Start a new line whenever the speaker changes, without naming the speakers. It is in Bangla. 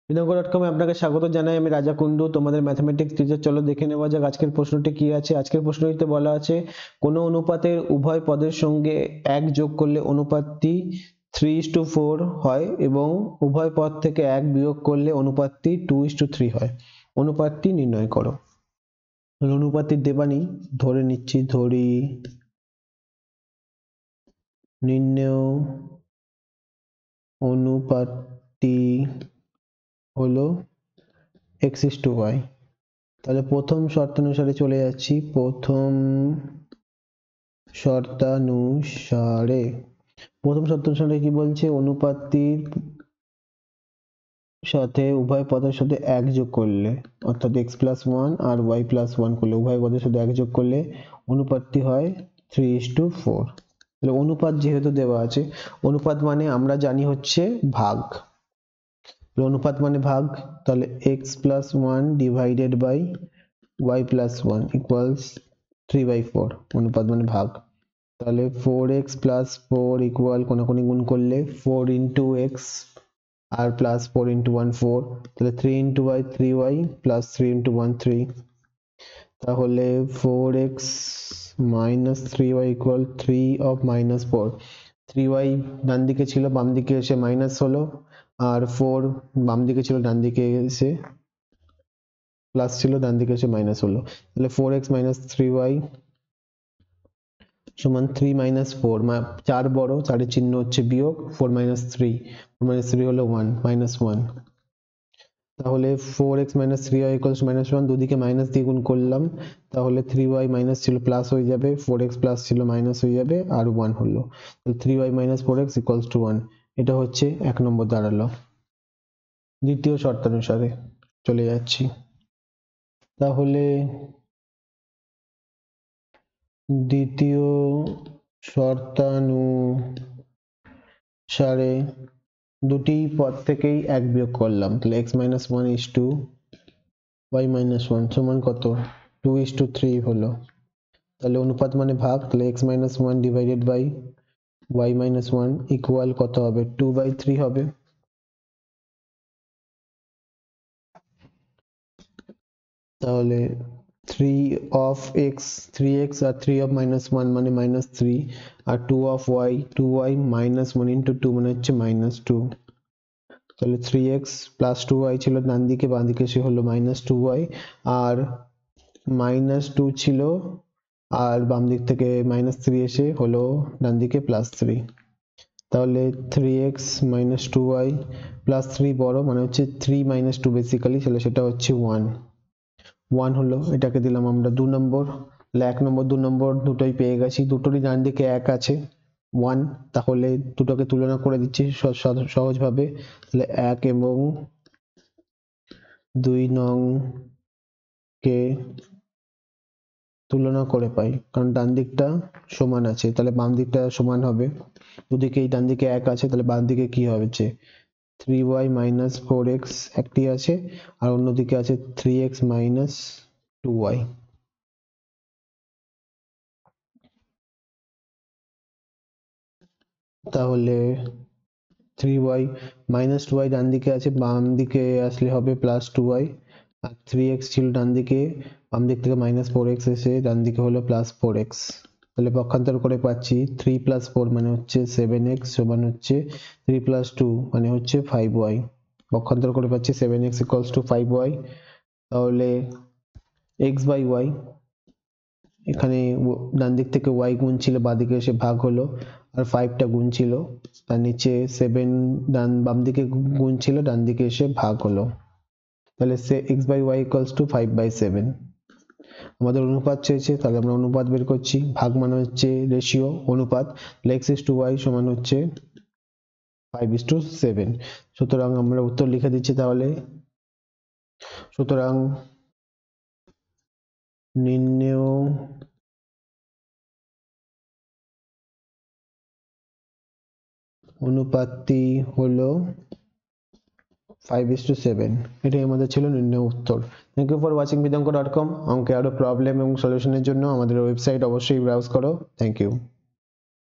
বিনঙ্গ.com এ আপনাকে স্বাগত জানাই। আমি রাজা কুন্ডু, তোমাদের ম্যাথমেটিক্স টিচার। চলো দেখে নেওয়া যাক আজকের প্রশ্নটি কি আছে। আজকের প্রশ্নটিতে বলা আছে কোনো অনুপাতের উভয় পদের সঙ্গে 1 যোগ করলে অনুপাতটি 3:4 হয় এবং উভয় পদ থেকে 1 বিয়োগ করলে অনুপাতটি 2:3 হয়। অনুপাতটি নির্ণয় করো। অনুপাতটি দেবানি ধরে নিচ্ছি, ধরি নির্ণয় অনুপাতটি হলো x:y। তাহলে প্রথম শর্তানুসারে চলে যাচ্ছি। প্রথম শর্তানুসারে কি বলছে, অনুপাতটির সাথে উভয় পদের সাথে 1 যোগ করলে, অর্থাৎ x+1 আর y+1 করলে, উভয় পদের সাথে 1 যোগ করলে অনুপাতটি হয় 3:4। তাহলে অনুপাত যেহেতু দেওয়া আছে, অনুপাত মানে আমরা জানি হচ্ছে ভাগ। অনুপাত মানে ভাগ, তাহলে x+1 divided by y+1 equals 3/4। অনুপাত মানে ভাগ। তাহলে 4x + 4 ইকুয়াল কোনাকুনি গুণ করলে 4 into x আর প্লাস 4 into 1 4, তাহলে 3 into y 3y plus 3 into 1 3। তাহলে 4x minus 3y equal 3 of minus 4। 3y ডান দিকে ছিল, বাম দিকে এসে মাইনাস হলো, আর 4 বাম দিকে ছিল, ডান দিকে এসে প্লাস ছিল, ডান দিকে এসে মাইনাস হলো। তাহলে 4x minus 3y সমান 3 minus 4, 4 বড়, 4 এর চিহ্ন হচ্ছে বিয়োগ, 4 minus 3, 4 minus 3 হলো 1, minus 1। তাহলে 4x minus 3y equals minus 1, দুদিকে মাইনাস দিয়ে গুণ করলাম, তাহলে 3y মাইনাস ছিল প্লাস হয়ে যাবে, 4x প্লাস ছিল মাইনাস হয়ে যাবে, আর 1 হলো। তাহলে 3y minus 4x equals to 1। এটা হচ্ছে 1 নম্বর দাঁড়ালো। দ্বিতীয় শর্তানুসারে চলে যাচ্ছি। তাহলে দ্বিতীয় শর্তানুসারে দুটি পদ থেকেই 1 বিয়োগ করলাম, তাহলে x minus 1 is to y minus 1 সমান কত, 2:3 হলো। তাহলে অনুপাত মানে ভাগ, তাহলে x minus 1 divided by y minus 1 equal কত হবে, 2/3 হবে। তাহলে 3 of x 3x R 3 of minus 1 মানে minus 3, R 2 of y 2y minus 1 into 2 মানে হচ্ছে minus 2। তাহলে 3x plus 2y ছিল ডান দিকে, বাম দিকে এসে হলো minus 2y, আর minus 2 ছিল, আর বাম দিক থেকে minus 3 এসে হলো ডান দিকে plus 3। তাহলে 3x minus 2y plus 3 বড়, মানে হচ্ছে 3 minus 2 বেসিক্যালি, তাহলে সেটা হচ্ছে 1 হলো। এটাকে দিলাম আমরা 2 নম্বর। তাহলে 1 নম্বর 2 নম্বর দুটোই পেয়ে গেছি, দুটোরই ডান দিকে 1 আছে, 1। তাহলে দুটোকে তুলনা করে দিচ্ছি সহজভাবে। তাহলে 1 এবং 2 নং কে তুলনা করে পাই, কারণ ডান দিকটা সমান আছে, তাহলে বাম দিকটা সমান হবে। দুদিকেই ডান দিকে 1 আছে, তাহলে বাম দিকে কি হবে, 3y minus 4x একটি আছে, আর অন্যদিকে আছে 3x minus 2y। তাহলে 3y minus 2y ডান দিকে আছে, বাম দিকে আসলে হবে plus 2y, আর 3x ছিল ডান দিকে, বাম দিক থেকে minus 4x এসে ডান দিকে হলো plus 4x। তাহলে পক্ষান্তর করে পাচ্ছি 3 plus 4 মানে হচ্ছে 7x সমান হচ্ছে 3 plus 2 মানে হচ্ছে 5y। পক্ষান্তর করে পাচ্ছি 7x equals to 5y। তাহলে x by y, এখানে ডান দিক থেকে y গুণ ছিল, বাঁ দিকে এসে ভাগ হলো, আর 5টা গুণ ছিল, তার নিচে 7 বাম দিকে গুণ ছিল, ডান দিকে এসে ভাগ হলো। তাহলে x by y equals to 5/7। আমাদের অনুপাত চেয়েছে, তাহলে আমরা অনুপাত বের করছি। ভাগ মানে হচ্ছে রেশিও, অনুপাত, x is to y সমান হচ্ছে 5:7। সুতরাং আমরা উত্তর লিখে দিচ্ছি। তাহলে সুতরাং নির্ণেয় অনুপাতটি হলো 5:7। এটাই আমাদের ছিল নির্ণয় উত্তর। থ্যাংক ইউ ফর ওয়াচিং বিনঙ্গ.com। অঙ্কে আরো প্রবলেম এবং সলিউশনের জন্য আমাদের ওয়েবসাইট অবশ্যই ব্রাউজ করো। Thank you.